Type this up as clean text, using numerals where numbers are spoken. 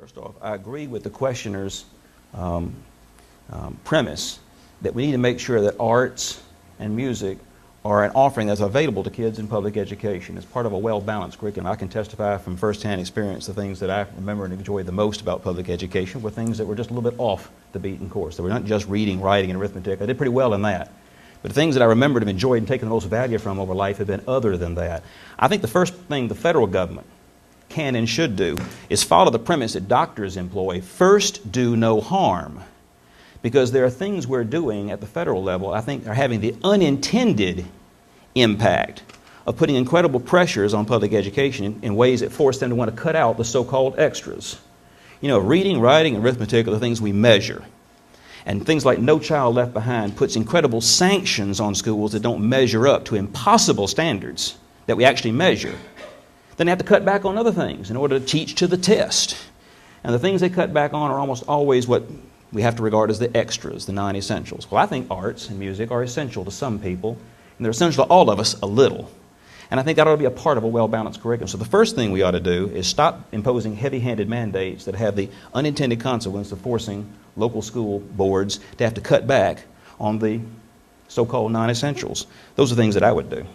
First off, I agree with the questioner's premise that we need to make sure that arts and music are an offering that's available to kids in public education. It's part of a well-balanced curriculum. I can testify from first-hand experience the things that I remember and enjoyed the most about public education were things that were just a little bit off the beaten course. They were not just reading, writing, and arithmetic. I did pretty well in that. But the things that I remembered and enjoyed and taken the most value from over life have been other than that. I think the first thing the federal government can and should do is follow the premise that doctors employ: first, do no harm. Because there are things we're doing at the federal level I think are having the unintended impact of putting incredible pressures on public education in ways that force them to want to cut out the so-called extras. You know, reading, writing, and arithmetic are the things we measure. And things like No Child Left Behind puts incredible sanctions on schools that don't measure up to impossible standards that we actually measure. Then they have to cut back on other things in order to teach to the test. And the things they cut back on are almost always what we have to regard as the extras, the non-essentials. Well, I think arts and music are essential to some people, and they're essential to all of us a little. And I think that ought to be a part of a well-balanced curriculum. So the first thing we ought to do is stop imposing heavy-handed mandates that have the unintended consequence of forcing local school boards to have to cut back on the so-called non-essentials. Those are things that I would do.